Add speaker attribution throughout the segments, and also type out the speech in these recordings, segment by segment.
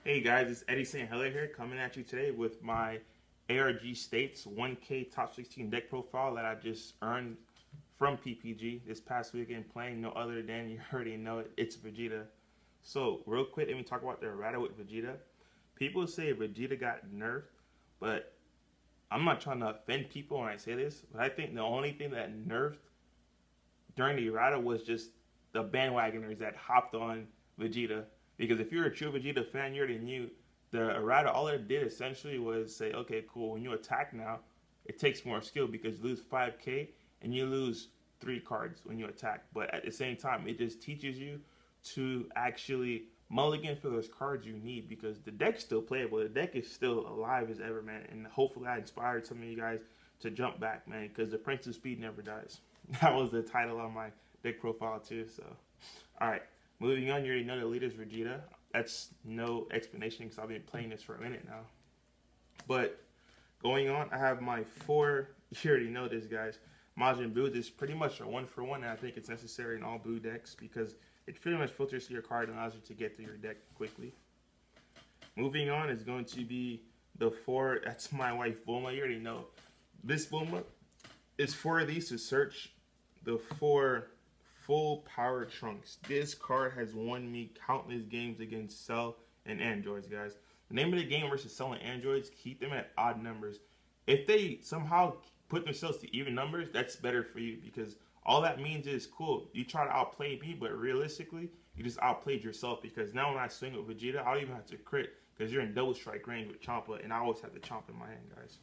Speaker 1: Hey guys, it's Eddie St. Hilaire here, coming at you today with my ARG States 1K Top 16 deck profile that I just earned from PPG this past weekend, playing no other than, you already know it, it's VeGeTa. So real quick, let me talk about the errata with VeGeTa. People say VeGeTa got nerfed, but I'm not trying to offend people when I say this, but I think the only thing that nerfed during the errata was just the bandwagoners that hopped on VeGeTa. Because if you're a true VeGeTa fan, you already knew the errata. All it did essentially was say, okay, cool. When you attack now, it takes more skill because you lose 5k and you lose 3 cards when you attack. But at the same time, it just teaches you to actually mulligan for those cards you need because the deck's still playable. The deck is still alive as ever, man. And hopefully I inspired some of you guys to jump back, man, because the Prince of Speed never dies. That was the title on my deck profile too. So, all right, moving on. You already know the leader's VeGeTa. That's no explanation because I've been playing this for a minute now. But going on, I have my 4. You already know this, guys. Majin Buu is pretty much a 1-for-1, and I think it's necessary in all Buu decks because it pretty much filters to your card and allows you to get to your deck quickly. Moving on is going to be the 4. That's my wife Bulma. You already know this Bulma is 4 of these to search the 4 full power trunks. This card has won me countless games against Cell and Androids, guys. The name of the game versus Cell and Androids, keep them at odd numbers. If they somehow put themselves to even numbers, that's better for you because all that means is, cool, you try to outplay me, but realistically, you just outplayed yourself because now when I swing with VeGeTa, I don't even have to crit because you're in double strike range with Champa, and I always have the Champa in my hand, guys.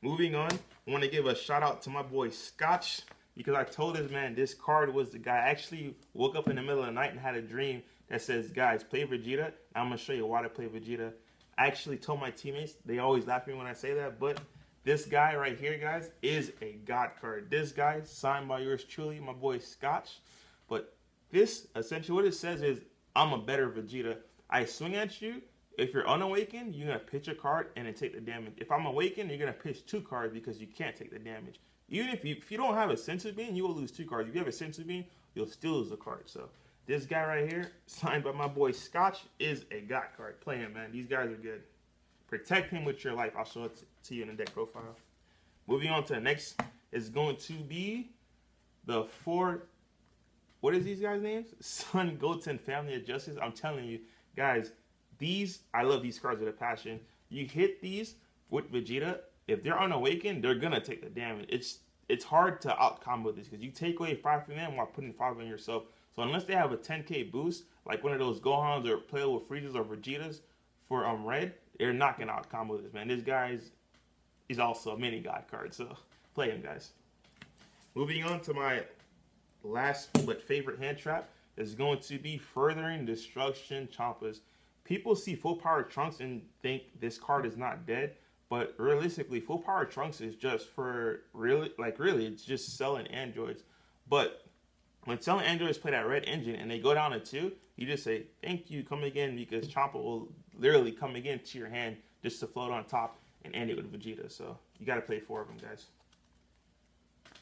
Speaker 1: Moving on, I want to give a shout out to my boy Scotch because I told this man this card was the guy. I actually woke up in the middle of the night and had a dream that says, guys, play VeGeTa. I'm going to show you why to play VeGeTa. I actually told my teammates, they always laugh at me when I say that, but this guy right here, guys, is a God card. This guy, signed by yours truly, my boy Scotch. But this, essentially what it says is, I'm a better VeGeTa. I swing at you. If you're unawakened, you're going to pitch a card and then take the damage. If I'm awakened, you're going to pitch 2 cards because you can't take the damage. Even if you don't have a sensu bean, you will lose 2 cards. If you have a sensu bean, you'll still lose a card. So this guy right here, signed by my boy Scotch, is a God card. Play him, man. These guys are good. Protect him with your life. I'll show it to you in the deck profile. Moving on to the next is going to be the 4. What is these guys' names? Sun, Goten, Family of Justice. I'm telling you, guys, I love these cards with a passion. You hit these with VeGeTa, if they're unawakened, they're gonna take the damage. It's hard to out combo this because you take away 5 from them while putting 5 on yourself. So unless they have a 10k boost, like one of those Gohans or playable Frieza's or Vegetas for red, they're not gonna out combo this, man. This guy is also a mini God card, so play him, guys. Moving on to my last but favorite hand trap is going to be Furthering Destruction Champas. People see full power Trunks and think this card is not dead, but realistically, full power Trunks is just for really, it's just selling androids. But when selling androids play that red engine and they go down to 2, you just say, thank you, come again, because Champa will literally come again to your hand just to float on top and end it with VeGeTa. So you got to play 4 of them, guys.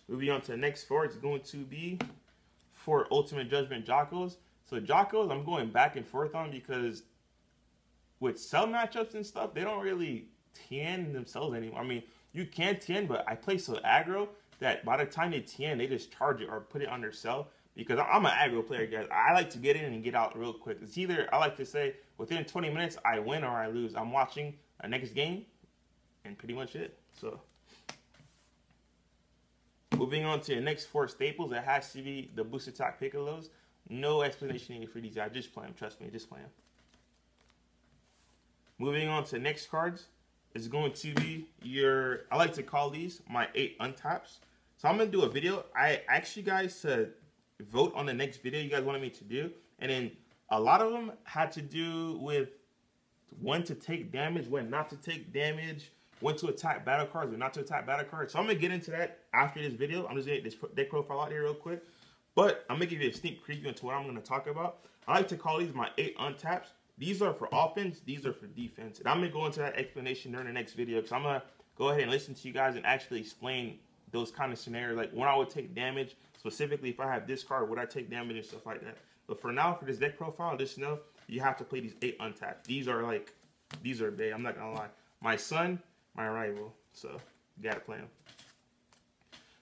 Speaker 1: Moving on to the next 4, it's going to be for Ultimate Judgment Jockos. So Jockos, I'm going back and forth on because with cell matchups and stuff, they don't really TN themselves anymore. I mean, you can TN, but I play so aggro that by the time they TN, they just charge it or put it on their cell because I'm an aggro player, guys. I like to get in and get out real quick. It's either, I like to say, within 20 minutes, I win or I lose. I'm watching a next game and pretty much it. So, moving on to the next 4 staples, it has to be the Boost Attack Piccolos. No explanation needed for these guys. Just play them. Trust me, just play them. Moving on to the next cards is going to be your, I like to call these my 8 untaps. So I'm going to do a video. I asked you guys to vote on the next video you guys wanted me to do. And then a lot of them had to do with when to take damage, when not to take damage, when to attack battle cards, when not to attack battle cards. So I'm going to get into that after this video. I'm just going to get this deck profile out here real quick. But I'm going to give you a sneak preview into what I'm going to talk about. I like to call these my 8 untaps. These are for offense, these are for defense. And I'm going to go into that explanation during the next video because I'm going to go ahead and listen to you guys and actually explain those kind of scenarios. Like when I would take damage, specifically if I have this card, would I take damage and stuff like that. But for now, for this deck profile, just know you have to play these 8 untapped. These are big. I'm not gonna lie. My son, my rival. So you gotta play them.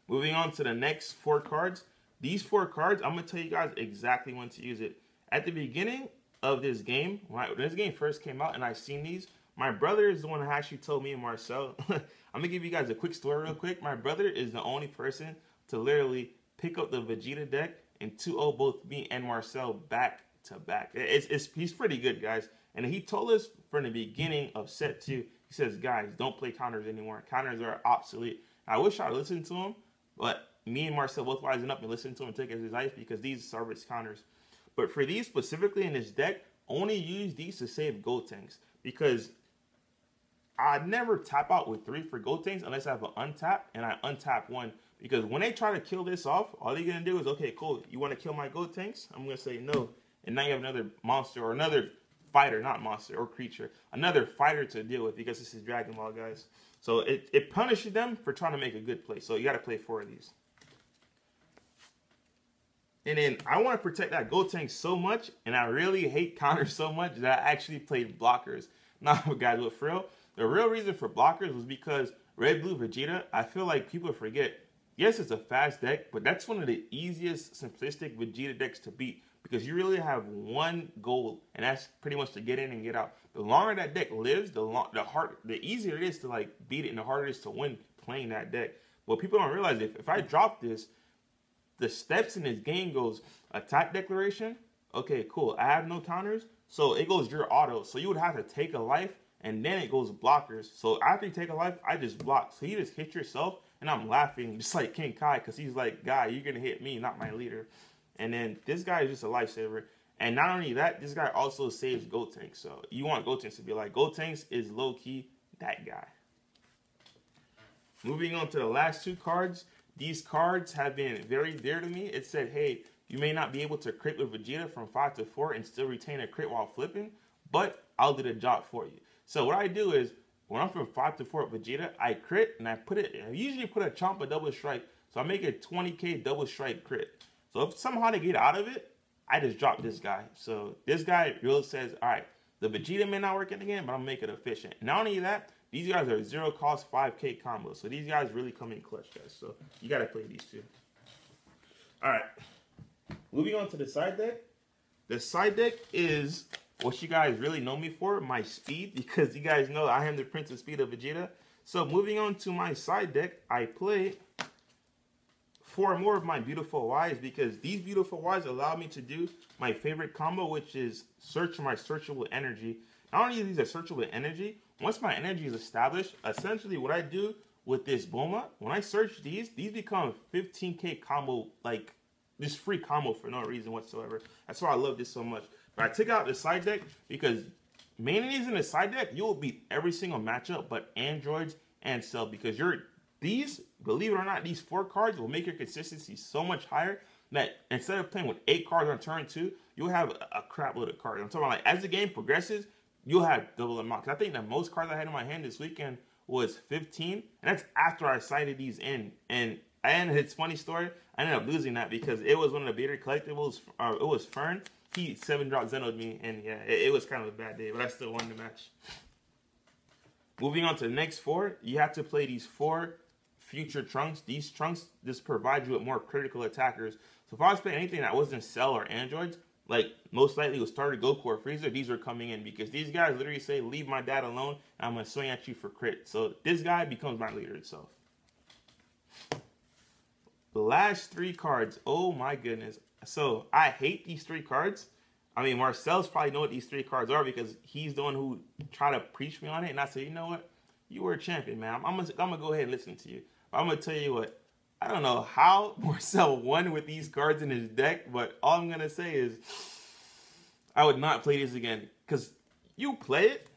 Speaker 1: Moving on to the next 4 cards. These 4 cards, I'm gonna tell you guys exactly when to use it. At the beginning of this game, when this game first came out and I seen these, my brother is the one who actually told me and Marcel. I'm gonna give you guys a quick story real quick. My brother is the only person to literally pick up the VeGeTa deck and 2-0 both me and Marcel back to back. He's pretty good, guys. And he told us from the beginning of set 2, he says, guys, don't play counters anymore. Counters are obsolete. I wish I listened to him, but me and Marcel both wising up and listened to him and took his advice because these service counters. But for these specifically in this deck, only use these to save gold tanks because I never tap out with 3 for gold tanks unless I have an untap and I untap 1. Because when they try to kill this off, all they're going to do is, okay, cool, you want to kill my gold tanks? I'm going to say no. And now you have another monster or another fighter, not monster or creature, another fighter to deal with because this is Dragon Ball, guys. So it punishes them for trying to make a good play. So you got to play 4 of these. And then I want to protect that gold tank so much, and I really hate counters so much that I actually played blockers. Now, guys, but for real, the real reason for blockers was because Red Blue VeGeTa, I feel like people forget, yes, it's a fast deck, but that's one of the easiest simplistic VeGeTa decks to beat because you really have 1 goal, and that's pretty much to get in and get out. The longer that deck lives, the easier it is to like beat it, and the harder it is to win playing that deck. What people don't realize, if I drop this, the steps in this game goes attack declaration. Okay, cool. I have no counters, so it goes your auto. So you would have to take a life, and then it goes blockers. So after you take a life, I just block. So you just hit yourself, and I'm laughing just like King Kai because he's like, guy, you're gonna hit me, not my leader. And then this guy is just a lifesaver. And not only that, this guy also saves gold tanks. So you want gold tanks to be like, gold tanks is low key that guy. Moving on to the last 2 cards. These cards have been very dear to me. It said, hey, you may not be able to crit with VeGeTa from 5 to 4 and still retain a crit while flipping, but I'll do the job for you. So what I do is, when I'm from 5 to 4 with VeGeTa, I crit and I usually put a Champa double strike. So I make a 20k double strike crit. So if somehow they get out of it, I just drop this guy. So this guy really says, all right, the VeGeTa may not work in the game, but I'm making it efficient. Not only that, these guys are 0 cost 5k combos. So these guys really come in clutch, guys. So you got to play these 2. All right. Moving on to the side deck. The side deck is what you guys really know me for, my speed, because you guys know I am the Prince of Speed of VeGeTa. So moving on to my side deck, I play 4 more of my beautiful Ys because these beautiful Ys allow me to do my favorite combo, which is search for my searchable energy. Not only are these a searchable energy, once my energy is established, essentially what I do with this Boma, when I search these become 15k combo, like this free combo for no reason whatsoever. That's why I love this so much. But I took out the side deck because mainly these in the side deck, you'll beat every single matchup but androids and Cell because these, believe it or not, these 4 cards will make your consistency so much higher that instead of playing with 8 cards on turn 2, you'll have a crap load of cards. I'm talking about like as the game progresses, you'll have double amount. I think the most cards I had in my hand this weekend was 15, and that's after I sighted these in. And it's a funny story, I ended up losing that because it was one of the beta collectibles. It was Fern. He 7-drop Zeno'd me, and yeah, it was kind of a bad day, but I still won the match. Moving on to the next 4, you have to play these 4 future trunks. These trunks just provide you with more critical attackers. So if I was playing anything that wasn't Cell or androids, like most likely was started Goku or Frieza, these are coming in because these guys literally say, leave my dad alone, and I'm going to swing at you for crit. So this guy becomes my leader itself. The last 3 cards, oh my goodness. So I hate these 3 cards. I mean, Marcel's probably know what these 3 cards are because he's the one who tried to preach me on it. And I said, you know what? You were a champion, man. I'm gonna go ahead and listen to you. But I'm going to tell you what. I don't know how Marcel won with these cards in his deck, but all I'm going to say is I would not play this again. Because you play it,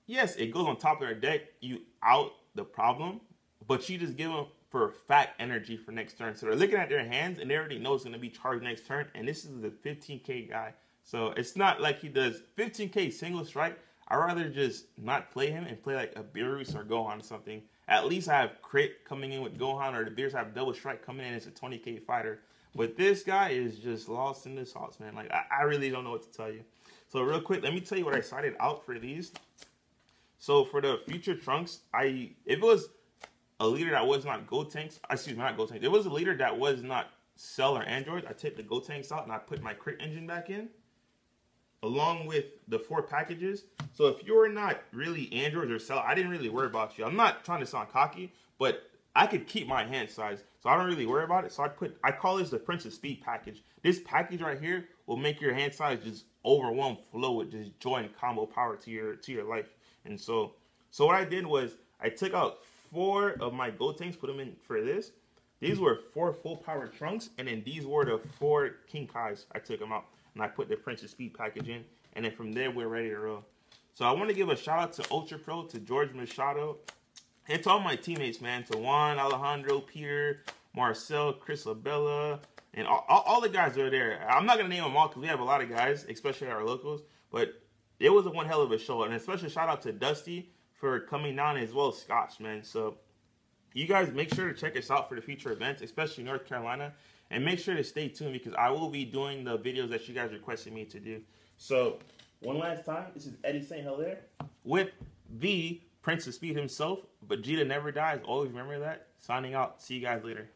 Speaker 1: yes, it goes on top of their deck. You out the problem, but you just give them for fact energy for next turn. So they're looking at their hands, and they already know it's going to be charged next turn, and this is the 15k guy. So it's not like he does 15k single strike. I'd rather just not play him and play like a Beerus or Gohan or something. At least I have crit coming in with Gohan, or the Beers have double strike coming in as a 20k fighter. But this guy is just lost in the sauce, man. Like, I really don't know what to tell you. So real quick, let me tell you what I cited out for these. So for the future trunks, if it was a leader that was not Gotenks, excuse me, not Gotenks. It was a leader that was not Cell or Android. I take the Gotenks out and I put my crit engine back in, along with the 4 packages. So if you're not really Android or Cell, I didn't really worry about you. I'm not trying to sound cocky, but I could keep my hand size, so I don't really worry about it. So I call this the Prince of Speed package. This package right here will make your hand size just overwhelm flow with just joy and combo power to your life. And so what I did was I took out 4 of my Gotenks, put them in for this. These were 4 full power trunks, and then these were the 4 King Kais. I took them out and I put the Prince of Speed package in, and then from there we're ready to roll. So I want to give a shout out to Ultra Pro, to George Machado, and to all my teammates, man. To Juan, Alejandro, Peter, Marcel, Chris Labella, and all the guys that are there. I'm not going to name them all because we have a lot of guys, especially our locals. But it was one hell of a show. And a special shout out to Dusty for coming down, as well as Scotch, man. So you guys make sure to check us out for the future events, especially North Carolina. And make sure to stay tuned because I will be doing the videos that you guys requested me to do. So one last time, this is Eddie St. Hilaire with the Prince of Speed himself. VeGeTa never dies. Always remember that. Signing out. See you guys later.